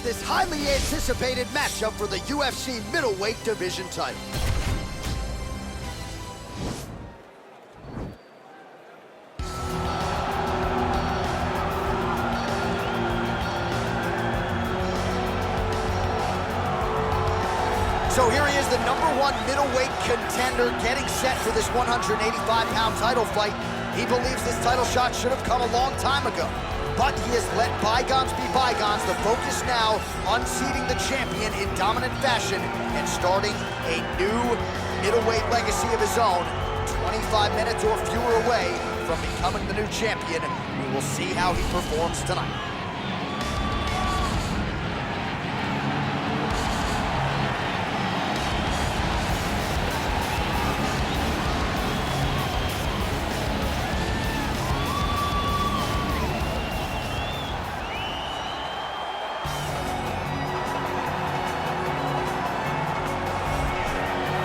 this highly anticipated matchup for the UFC middleweight division title. So here he is, the #1 middleweight contender, getting set for this 185-pound title fight. He believes this title shot should have come a long time ago, but he has let bygones be bygones. The focus now unseating the champion in dominant fashion and starting a new middleweight legacy of his own. 25 minutes or fewer away from becoming the new champion. We will see how he performs tonight.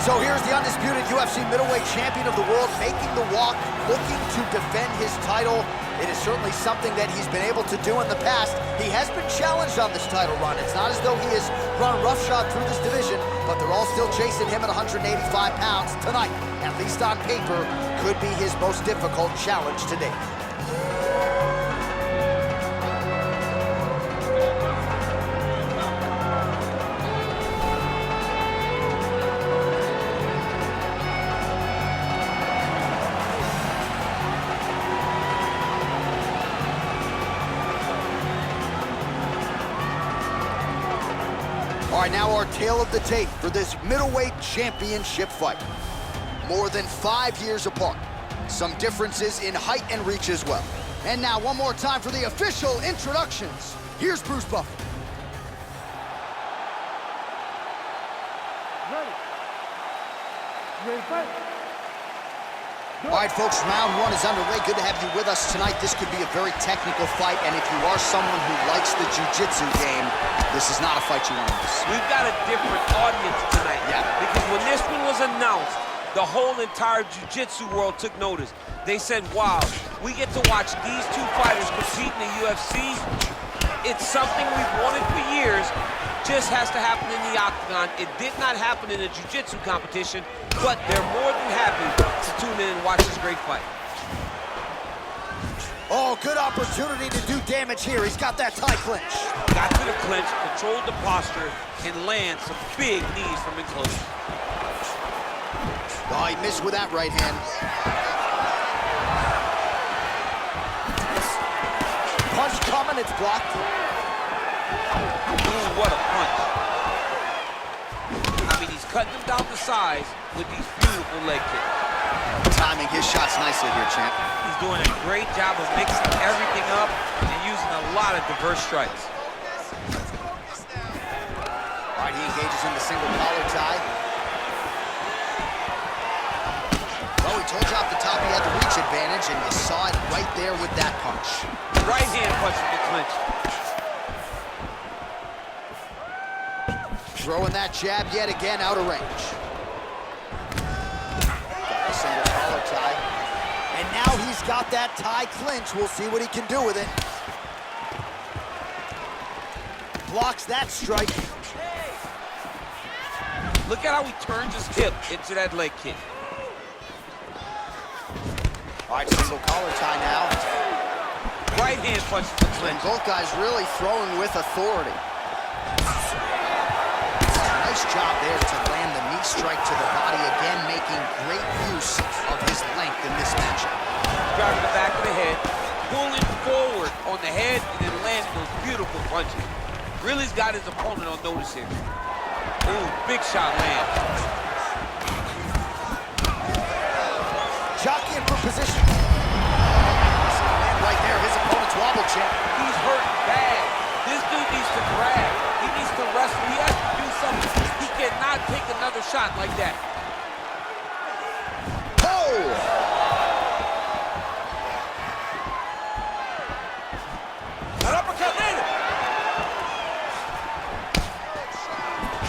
So here's the undisputed UFC middleweight champion of the world making the walk, looking to defend his title. It is certainly something that he's been able to do in the past. He has been challenged on this title run. It's not as though he has run roughshod through this division, but they're all still chasing him at 185 pounds tonight. At least on paper, could be his most difficult challenge to date. All right, now our tale of the tape for this middleweight championship fight. More than 5 years apart. Some differences in height and reach as well. And now one more time for the official introductions. Here's Bruce Buffer. Ready, fight. All right, folks, round one is underway. Good to have you with us tonight. This could be a very technical fight, and if you are someone who likes the jiu-jitsu game, this is not a fight you want to miss. We've got a different audience tonight. Yeah. Because when this one was announced, the whole entire jiu-jitsu world took notice. They said, wow, we get to watch these two fighters compete in the UFC. It's something we've wanted for years. Just has to happen in the octagon. It did not happen in a jiu-jitsu competition, but they're more than happy to tune in and watch this great fight. Oh, good opportunity to do damage here. He's got that tie clinch. Got to the clinch, controlled the posture, and land some big knees from enclosure. Oh, he missed with that right hand. Punch coming, it's blocked. Ooh, what a punch. I mean, he's cutting them down to size with these beautiful leg kicks. Timing his shots nicely here, champ. He's doing a great job of mixing everything up and using a lot of diverse strikes. All right, he engages in the single collar tie. Well, we told you off the top he had the reach advantage, and you saw it right there with that punch. Right hand punch from the clinch. Throwing that jab yet again out of range. Got a single collar tie. And now he's got that tie clinch. We'll see what he can do with it. Blocks that strike. Look at how he turns his hip into that leg kick. All right, single collar tie now. Right hand punch from the And clinch. both guys really throwing with authority. Nice job there to land the knee strike to the body, again making great use of his length in this matchup. Driving the back of the head, pulling forward on the head, and then landing those beautiful punches. Really's got his opponent on notice here. Ooh, big shot land. Jockeying for position. And right there, his opponent's wobble champ. He's hurting bad. This dude needs to grab. He needs to wrestle. He has to do something. He cannot take another shot like that. Oh! An uppercut landed.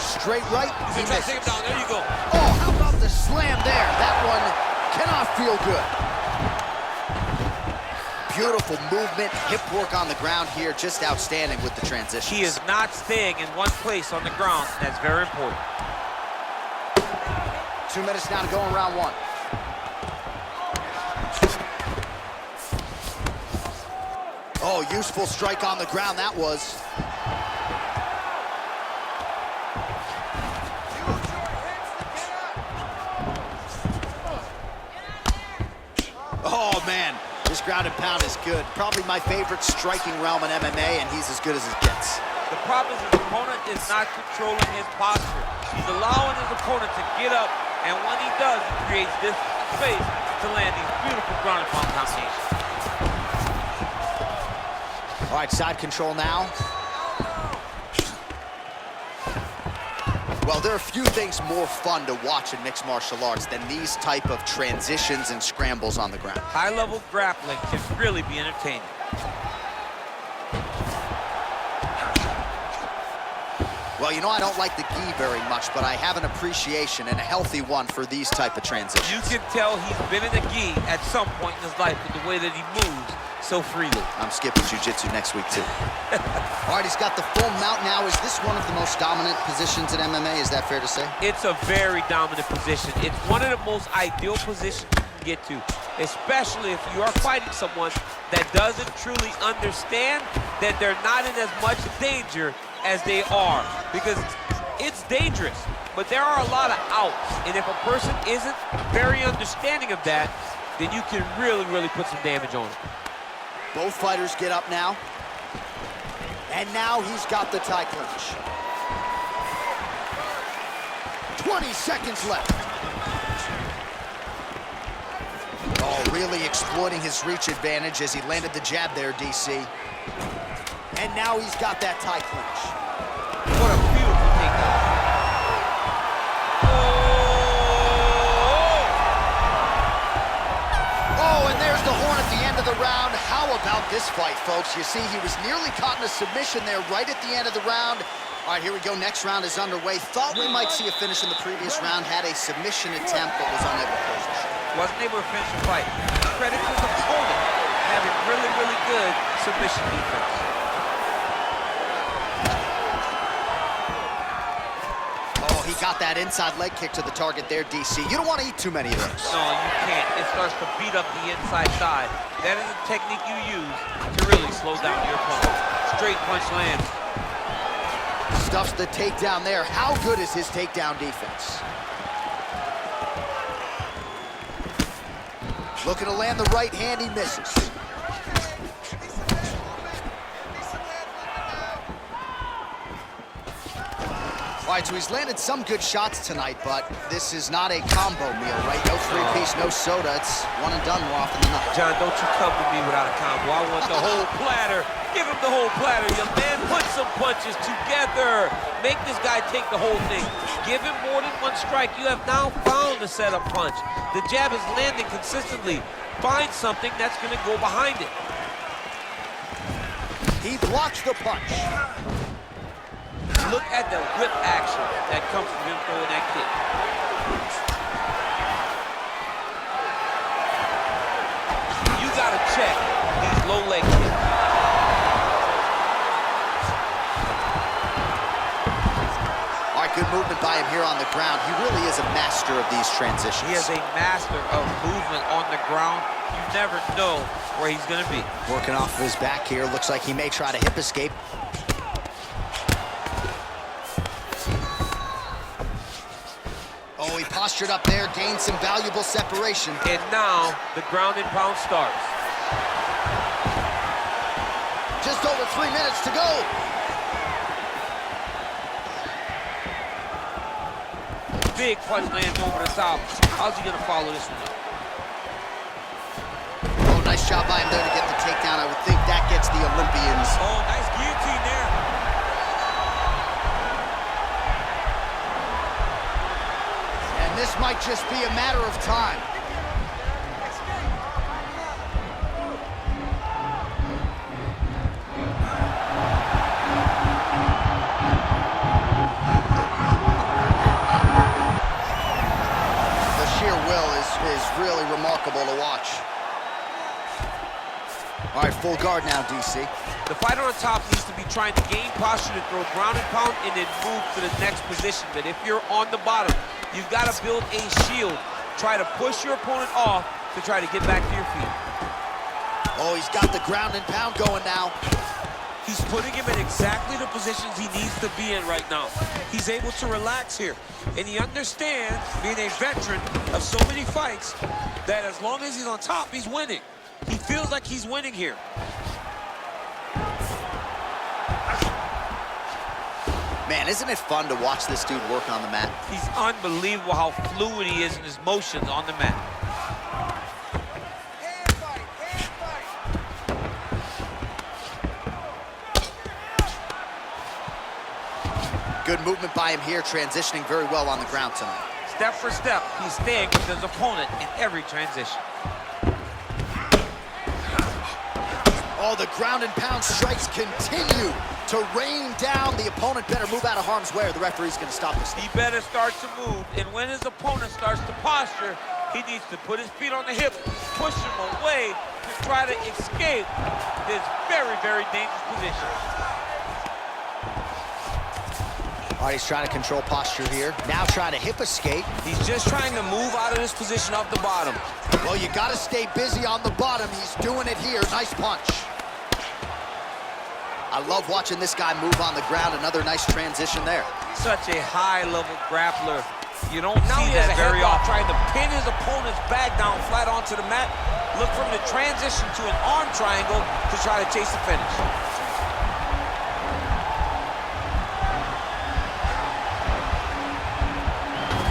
Straight right. He's trying to take him down. There you go. Oh, how about the slam there? That one cannot feel good. Beautiful movement, hip work on the ground here, just outstanding with the transitions. He is not staying in one place on the ground. That's very important. 2 minutes now to go in round one. Oh, useful strike on the ground, that was. Oh, man, this ground and pound is good. Probably my favorite striking realm in MMA, and he's as good as it gets. The problem is his opponent is not controlling his posture. He's allowing his opponent to get up, and when he does, he creates this space to land these beautiful ground and pound combinations. All right, side control now. Well, there are few things more fun to watch in mixed martial arts than these type of transitions and scrambles on the ground. High-level grappling can really be entertaining. Well, you know, I don't like the gi very much, but I have an appreciation and a healthy one for these type of transitions. You can tell he's been in the gi at some point in his life with the way that he moves so freely. I'm skipping jiu-jitsu next week, too. All right, he's got the full mount now. Is this one of the most dominant positions in MMA? Is that fair to say? It's a very dominant position. It's one of the most ideal positions you can get to, especially if you are fighting someone that doesn't truly understand that they're not in as much danger as they are, because it's dangerous, but there are a lot of outs, and if a person isn't very understanding of that, then you can really, really put some damage on it. Both fighters get up now. And now he's got the tie clinch. 20 seconds left. Oh, really exploiting his reach advantage as he landed the jab there, DC. And now he's got that tie clinch. What a beautiful takedown. Oh, and there's the horn at the end of the round. How about this fight, folks? You see, he was nearly caught in a submission there right at the end of the round. All right, here we go. Next round is underway. Thought we might see a finish in the previous round. Had a submission attempt, but was unable to close the show. Wasn't able to finish the fight. Credit to his opponent having really, really good submission defense. He got that inside leg kick to the target there, DC. You don't want to eat too many of those. No, you can't. It starts to beat up the inside thigh. That is a technique you use to really slow down your opponent. Straight punch lands. Stuffs the takedown there. How good is his takedown defense? Looking to land the right hand, he misses. All right, so he's landed some good shots tonight, but this is not a combo meal, right? No three-piece, no soda. It's one and done more often than not. John, don't you come to me without a combo. I want the whole platter. Give him the whole platter, young man. Put some punches together. Make this guy take the whole thing. Give him more than one strike. You have now found the setup punch. The jab is landing consistently. Find something that's going to go behind it. He blocks the punch. Look at the whip action that comes from him throwing that kick. You gotta check these low leg kicks. All right, good movement by him here on the ground. He really is a master of these transitions. He is a master of movement on the ground. You never know where he's gonna be. Working off of his back here. Looks like he may try to hip escape. Oh, he postured up there, gained some valuable separation. And now, the ground and pound starts. Just over 3 minutes to go. Big punch lands over the top. How's he gonna follow this one up? Oh, nice job by him there to get the takedown. I would think that gets the Olympians. Oh, nice guillotine there. This might just be a matter of time. The sheer will is really remarkable to watch. full guard now, DC. The fighter on top needs to be trying to gain posture to throw ground and pound and then move to the next position. But if you're on the bottom, you've got to build a shield. Try to push your opponent off to try to get back to your feet. Oh, he's got the ground and pound going now. He's putting him in exactly the positions he needs to be in right now. He's able to relax here. And he understands, being a veteran of so many fights, that as long as he's on top, he's winning. He feels like he's winning here. Man, isn't it fun to watch this dude work on the mat? He's unbelievable how fluid he is in his motions on the mat. Good movement by him here, transitioning very well on the ground tonight. Step for step, he's staying with his opponent in every transition. Oh, the ground and pound strikes continue to rain down. The opponent better move out of harm's way or the referee's gonna stop this. He better start to move, and when his opponent starts to posture, he needs to put his feet on the hip, push him away to try to escape this very, very dangerous position. All right, he's trying to control posture here. Now trying to hip escape. He's just trying to move out of this position off the bottom. Well, you gotta stay busy on the bottom. He's doing it here. Nice punch. I love watching this guy move on the ground. Another nice transition there. Such a high-level grappler. You don't see that very often. Trying to pin his opponent's back down flat onto the mat. Look from the transition to an arm triangle to try to chase the finish.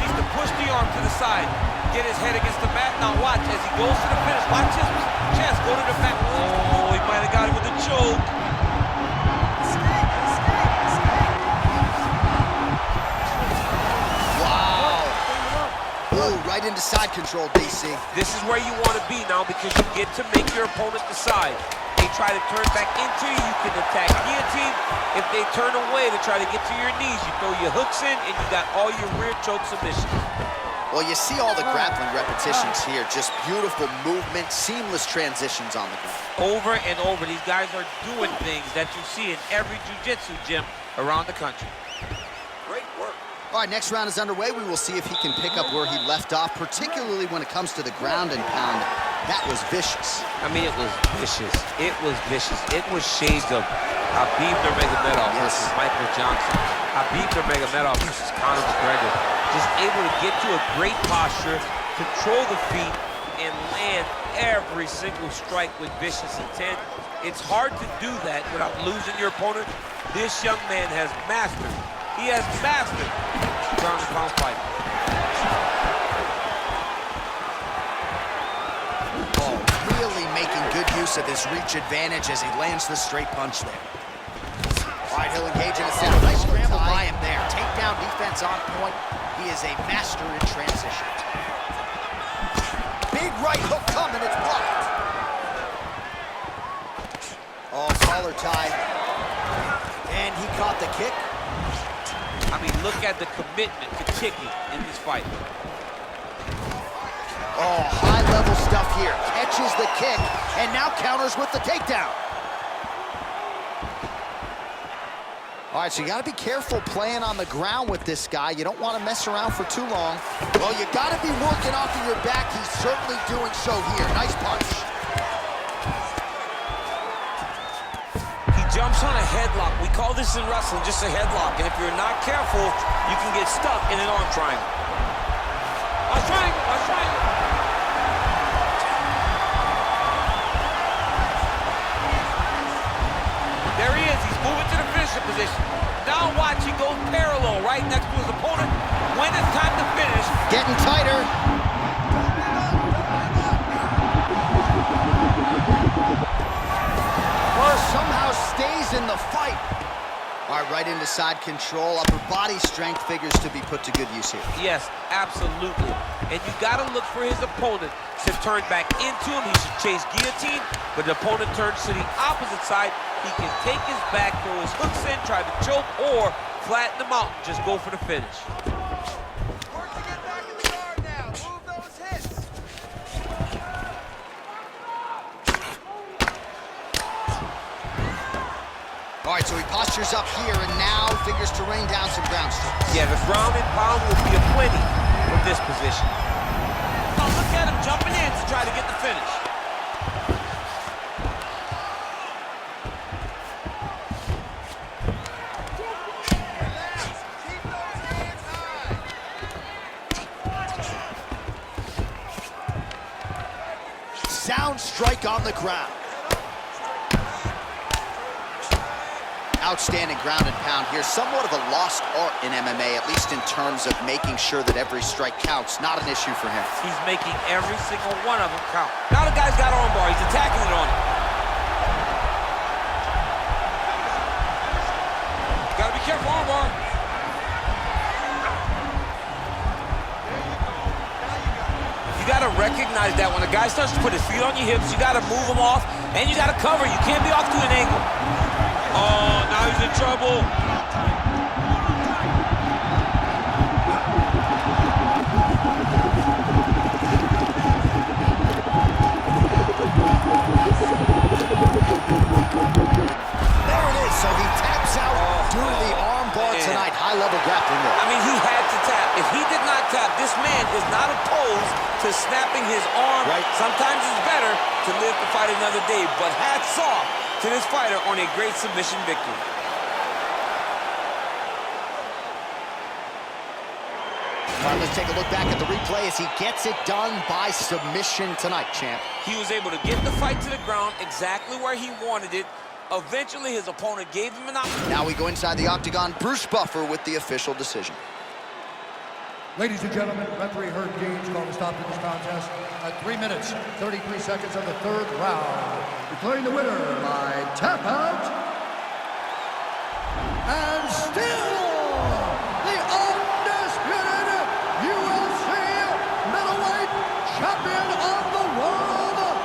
Needs to push the arm to the side. Get his head against the mat. Now watch as he goes to the finish. Watch his chest go to the back. Oh, he might have got it with a choke. Right into side control, DC. This is where you want to be now because you get to make your opponent decide. They try to turn back into you, you can attack guillotine. If they turn away to try to get to your knees, you throw your hooks in and you got all your rear choke submissions. Well, you see all the grappling repetitions here. Just beautiful movement, seamless transitions on the ground. Over and over, these guys are doing things that you see in every jiu-jitsu gym around the country. Great work. All right, next round is underway. We will see if he can pick up where he left off, particularly when it comes to the ground and pound. That was vicious. I mean, it was vicious. It was vicious. It was shades of Khabib Nurmagomedov versus Michael Johnson. Khabib Nurmagomedov versus Conor McGregor. Just able to get to a great posture, control the feet, and land every single strike with vicious intent. It's hard to do that without losing your opponent. This young man has mastered. He has mastered ground and pound fighting. Oh, really making good use of his reach advantage as he lands the straight punch there. All right, he'll engage in a set. Nice scramble by him there. Takedown defense on point. He is a master in transition. Big right hook coming, it's blocked. Oh, collar tie. And he caught the kick. I mean, look at the commitment to kicking in this fight. Oh, high-level stuff here. Catches the kick, and now counters with the takedown. All right, so you gotta be careful playing on the ground with this guy. You don't want to mess around for too long. Well, you gotta be working off of your back. He's certainly doing so here. Nice punch. Jumps on a headlock. We call this in wrestling just a headlock. And if you're not careful, you can get stuck in an arm triangle. Arm triangle, arm triangle. There he is. He's moving to the finisher position. Now watch, he goes parallel right next to his opponent. When it's time to finish. Getting tighter. Somehow stays in the fight. All right, right into side control. Upper body strength figures to be put to good use here. Yes, absolutely. And you got to look for his opponent to turn back into him. He should chase guillotine, but the opponent turns to the opposite side. He can take his back, throw his hooks in, try to choke, or flatten him out and just go for the finish. Work to get back in the guard now. Move those hits. right, so he postures up here and now figures to rain down some ground strokes. Yeah, the ground and pound will be aplenty from this position. Oh, look at him jumping in to try to get the finish. Keep those hands high. Sound strike on the ground. Outstanding ground and pound here. Somewhat of a lost art in MMA, at least in terms of making sure that every strike counts. Not an issue for him. He's making every single one of them count. Now the guy's got armbar. He's attacking it on him. Gotta be careful, armbar. You gotta recognize that when a guy starts to put his feet on your hips, you gotta move him off, and you gotta cover. You can't be off to an angle. Oh, now he's in trouble. There it is, so he taps out due to the arm bar tonight. High-level grappling there. I mean, he had to tap. If he did not tap, this man is not opposed to snapping his arm. Right. Sometimes it's better to live to fight another day, but hats off to this fighter on a great submission victory. All right, let's take a look back at the replay as he gets it done by submission tonight, champ. He was able to get the fight to the ground exactly where he wanted it. Eventually, his opponent gave him an opportunity. Now we go inside the octagon. Bruce Buffer with the official decision. Ladies and gentlemen, referee Herb Dean's called a stop to this contest at 3 minutes, 33 seconds of the third round. Declaring the winner by tap out. And still, the undisputed UFC middleweight champion of the world.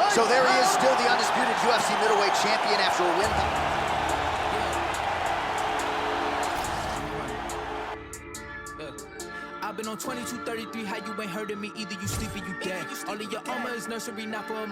So there he is, still the undisputed UFC middleweight champion after a win. I've been on 22, 33, how you ain't heard of me either, you sleep or you dead. All of your armor is nursery, not for a